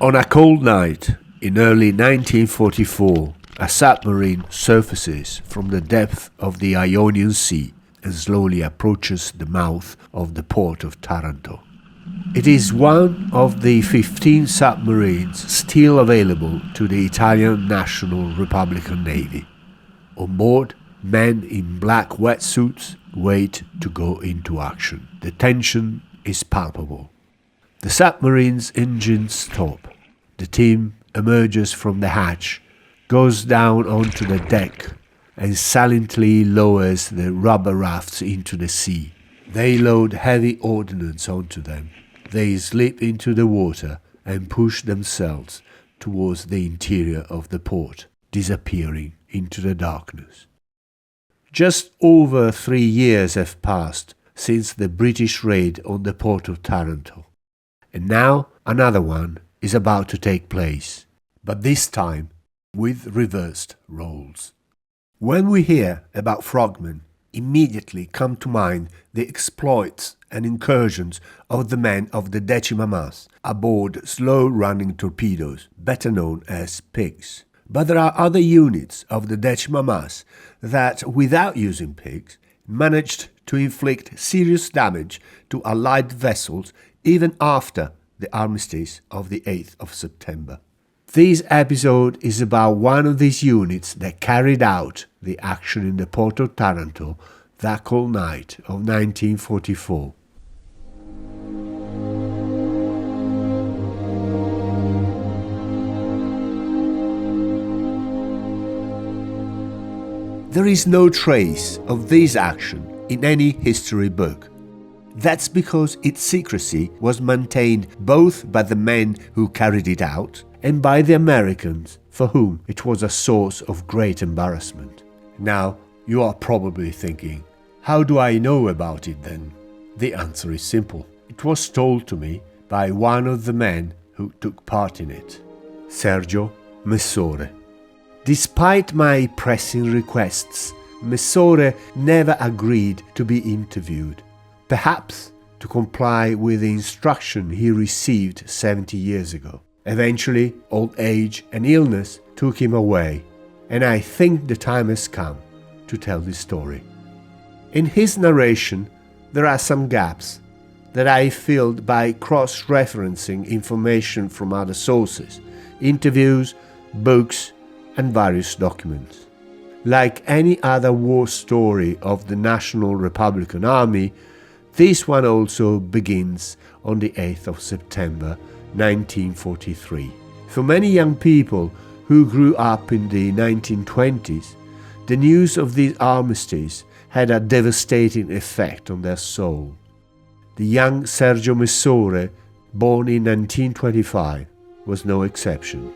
On a cold night in early 1944, a submarine surfaces from the depth of the Ionian Sea and slowly approaches the mouth of the port of Taranto. It is one of the 15 submarines still available to the Italian National Republican Navy. On board, men in black wetsuits wait to go into action. The tension is palpable. The submarine's engines stop. The team emerges from the hatch, goes down onto the deck, and silently lowers the rubber rafts into the sea. They load heavy ordnance onto them. They slip into the water and push themselves towards the interior of the port, disappearing into the darkness. Just over 3 years have passed since the British raid on the port of Taranto, and now another one is about to take place, but this time with reversed roles. When we hear about frogmen, immediately come to mind the exploits and incursions of the men of the Decima Mas aboard slow-running torpedoes, better known as pigs. But there are other units of the Decima Mas that, without using pigs, managed to inflict serious damage to Allied vessels even after the armistice of the 8th of September. This episode is about one of these units that carried out the action in the port of Taranto that cold night of 1944. There is no trace of this action in any history book. That's because its secrecy was maintained both by the men who carried it out and by the Americans, for whom it was a source of great embarrassment. Now, you are probably thinking, how do I know about it then? The answer is simple. It was told to me by one of the men who took part in it, Sergio Messore. Despite my pressing requests, Messore never agreed to be interviewed, perhaps to comply with the instruction he received 70 years ago. Eventually, old age and illness took him away, and I think the time has come to tell this story. In his narration, there are some gaps that I filled by cross-referencing information from other sources, interviews, books, and various documents. Like any other war story of the National Republican Army, this one also begins on the 8th of September 1943. For many young people who grew up in the 1920s, the news of this armistice had a devastating effect on their soul. The young Sergio Messore, born in 1925, was no exception.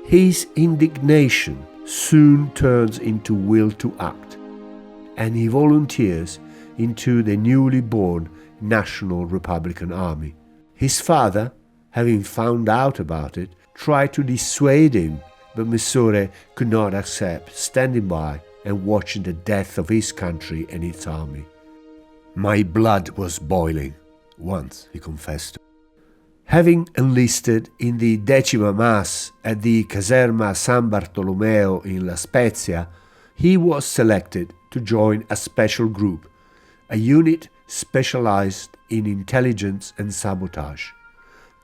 His indignation soon turns into will to act, and he volunteers into the newly born National Republican Army. His father, having found out about it, tried to dissuade him, but Messore could not accept standing by and watching the death of his country and its army. "My blood was boiling," once he confessed. Having enlisted in the Decima Mas at the Caserma San Bartolomeo in La Spezia, he was selected to join a special group, a unit specialized in intelligence and sabotage.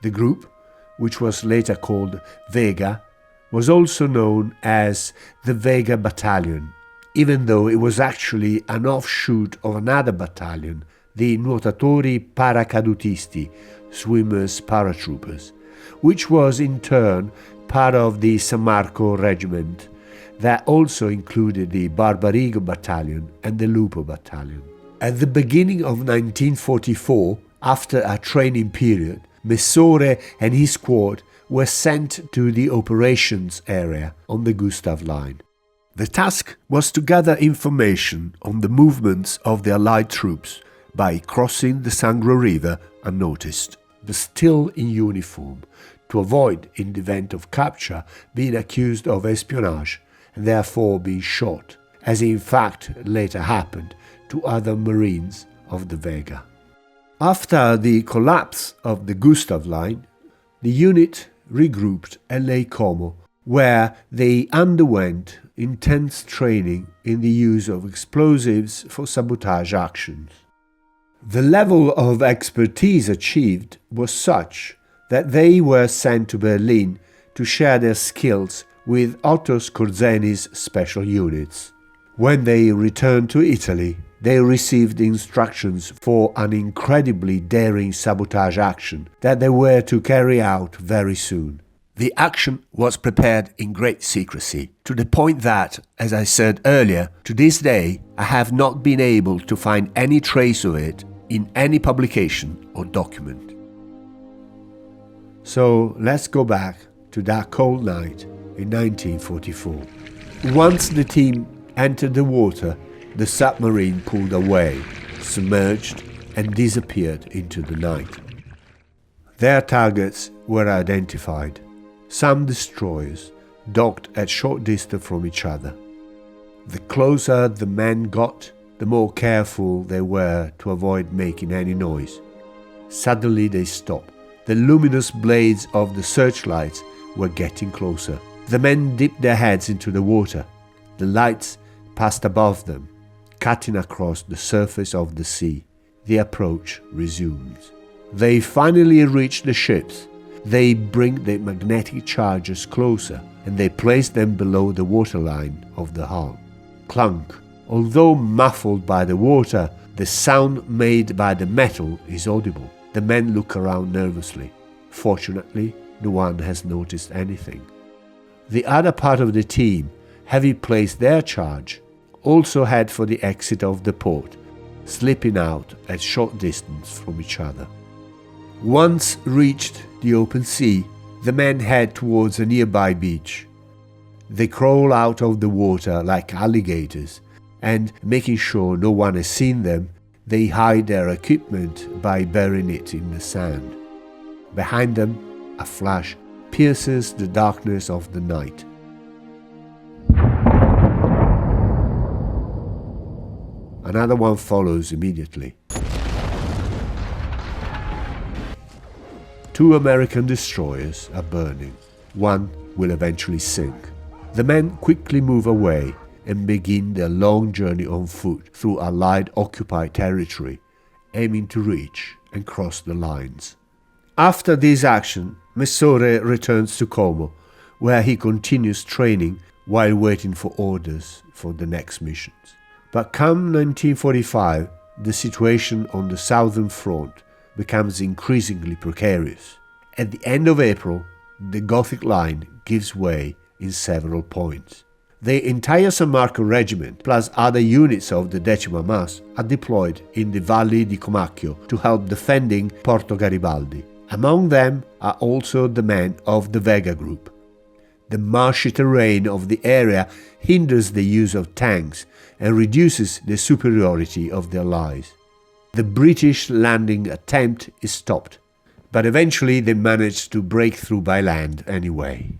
The group, which was later called Vega, was also known as the Vega Battalion, even though it was actually an offshoot of another battalion, the Nuotatori Paracadutisti, swimmers paratroopers, which was in turn part of the San Marco Regiment, that also included the Barbarigo Battalion and the Lupo Battalion. At the beginning of 1944, after a training period, Messore and his squad were sent to the operations area on the Gustav Line. The task was to gather information on the movements of the Allied troops by crossing the Sangro River unnoticed, but still in uniform, to avoid, in the event of capture, being accused of espionage and therefore being shot, as in fact later happened to other Marines of the Vega. After the collapse of the Gustav Line, the unit regrouped at Lake Como, where they underwent intense training in the use of explosives for sabotage actions. The level of expertise achieved was such that they were sent to Berlin to share their skills with Otto Skorzeni's special units. When they returned to Italy, they received instructions for an incredibly daring sabotage action that they were to carry out very soon. The action was prepared in great secrecy, to the point that, as I said earlier, to this day I have not been able to find any trace of it in any publication or document. So let's go back to that cold night in 1944. Once the team entered the water, the submarine pulled away, submerged, and disappeared into the night. Their targets were identified. Some destroyers docked at short distance from each other. The closer the men got, the more careful they were to avoid making any noise. Suddenly they stopped. The luminous blades of the searchlights were getting closer. The men dipped their heads into the water. The lights passed above them, cutting across the surface of the sea. The approach resumes. They finally reach the ships. They bring the magnetic charges closer, and they place them below the waterline of the hull. Clunk. Although muffled by the water, the sound made by the metal is audible. The men look around nervously. Fortunately, no one has noticed anything. The other part of the team, having placed their charge, also head for the exit of the port, slipping out at short distance from each other. Once reached the open sea, the men head towards a nearby beach. They crawl out of the water like alligators, and making sure no one has seen them, they hide their equipment by burying it in the sand. Behind them, a flash pierces the darkness of the night. Another one follows immediately. Two American destroyers are burning. One will eventually sink. The men quickly move away and begin their long journey on foot through Allied occupied territory, aiming to reach and cross the lines. After this action, Messore returns to Como, where he continues training while waiting for orders for the next missions. But come 1945, the situation on the southern front becomes increasingly precarious. At the end of April, the Gothic Line gives way in several points. The entire San Marco regiment, plus other units of the Decima Mas, are deployed in the Valley di Comacchio to help defending Porto Garibaldi. Among them are also the men of the Vega Group. The marshy terrain of the area hinders the use of tanks and reduces the superiority of the Allies. The British landing attempt is stopped, but eventually they manage to break through by land anyway.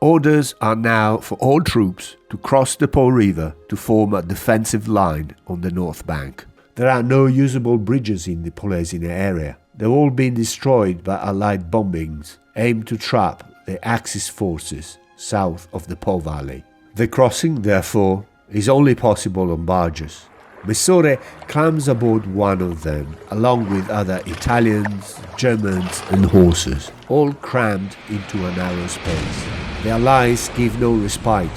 Orders are now for all troops to cross the Po River to form a defensive line on the north bank. There are no usable bridges in the Polesine area. They've all been destroyed by Allied bombings aimed to trap the Axis forces south of the Po Valley. The crossing, therefore, is only possible on barges. Messore climbs aboard one of them, along with other Italians, Germans and horses, all crammed into a narrow space. The Allies give no respite.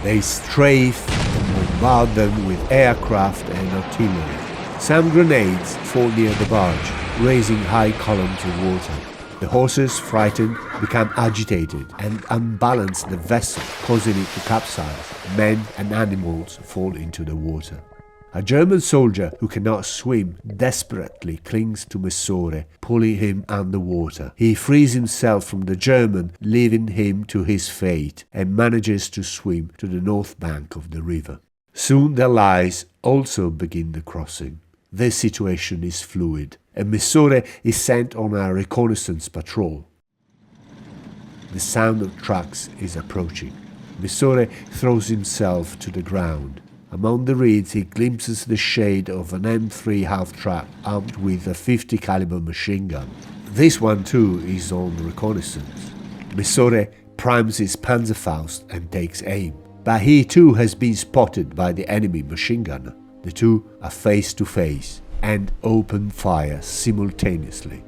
They strafe and bombard them with aircraft and artillery. Some grenades fall near the barge, raising high columns of water. The horses, frightened, become agitated and unbalance the vessel, causing it to capsize. Men and animals fall into the water. A German soldier who cannot swim desperately clings to Messore, pulling him underwater. He frees himself from the German, leaving him to his fate, and manages to swim to the north bank of the river. Soon the Allies also begin the crossing. The situation is fluid, and Messore is sent on a reconnaissance patrol. The sound of trucks is approaching. Messore throws himself to the ground. Among the reeds he glimpses the shade of an M3 half-track armed with a .50 caliber machine gun. This one too is on reconnaissance. Messore primes his Panzerfaust and takes aim, but he too has been spotted by the enemy machine gunner. The two are face to face and open fire simultaneously.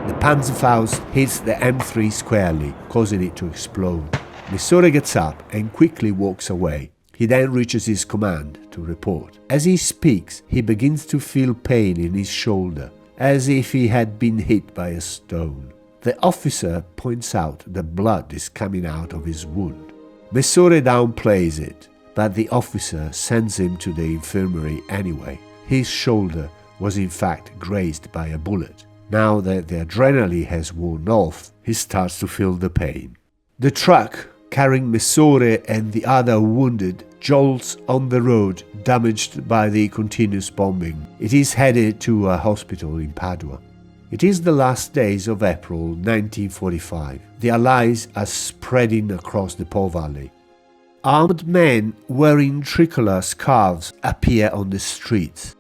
The Panzerfaust hits the M3 squarely, causing it to explode. Messore gets up and quickly walks away. He then reaches his command to report. As he speaks, he begins to feel pain in his shoulder, as if he had been hit by a stone. The officer points out that blood is coming out of his wound. Messore downplays it, but the officer sends him to the infirmary anyway. His shoulder was in fact grazed by a bullet. Now that the adrenaline has worn off, he starts to feel the pain. The truck carrying Messore and the other wounded jolts on the road damaged by the continuous bombing. It is headed to a hospital in Padua. It is the last days of April 1945. The Allies are spreading across the Po Valley. Armed men wearing tricolor scarves appear on the streets.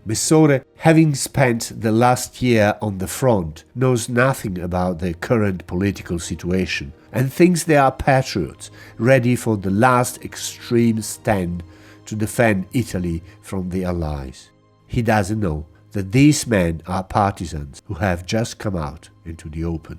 Messore, having spent the last year on the front, knows nothing about the current political situation and thinks they are patriots ready for the last extreme stand to defend Italy from the Allies. He doesn't know that these men are partisans who have just come out into the open.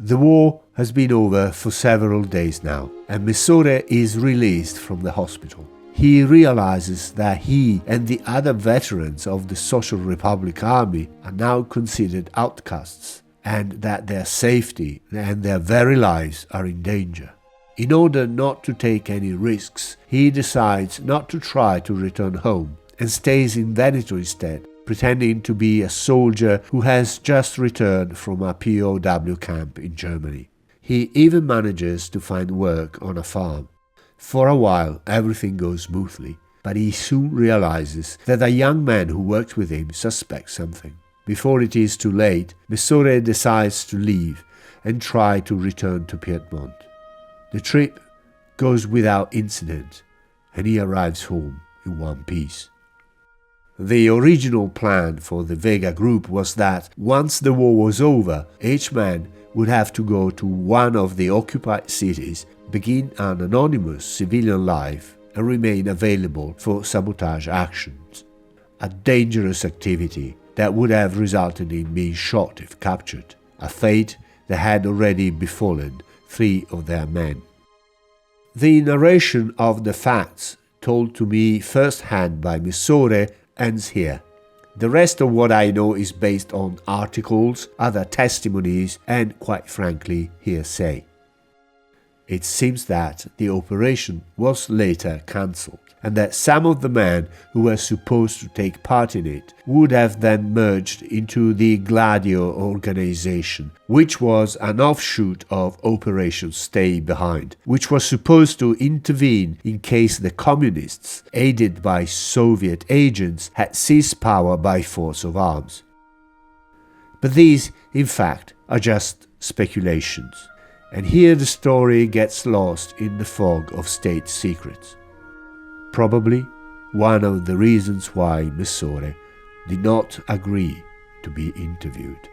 The war has been over for several days now, and Messore is released from the hospital. He realizes that he and the other veterans of the Social Republic Army are now considered outcasts, and that their safety and their very lives are in danger. In order not to take any risks, he decides not to try to return home and stays in Veneto instead, pretending to be a soldier who has just returned from a POW camp in Germany. He even manages to find work on a farm. For a while, everything goes smoothly, but he soon realizes that a young man who worked with him suspects something. Before it is too late, Messore decides to leave and try to return to Piedmont. The trip goes without incident, and he arrives home in one piece. The original plan for the Vega group was that once the war was over, each man would have to go to one of the occupied cities, begin an anonymous civilian life, and remain available for sabotage actions. A dangerous activity that would have resulted in being shot if captured, a fate that had already befallen 3 of their men. The narration of the facts, told to me firsthand by Messore, ends here. The rest of what I know is based on articles, other testimonies, and, quite frankly, hearsay. It seems that the operation was later cancelled, and that some of the men who were supposed to take part in it would have then merged into the Gladio organization, which was an offshoot of Operation Stay Behind, which was supposed to intervene in case the communists, aided by Soviet agents, had seized power by force of arms. But these, in fact, are just speculations. And here the story gets lost in the fog of state secrets. Probably one of the reasons why Messore did not agree to be interviewed.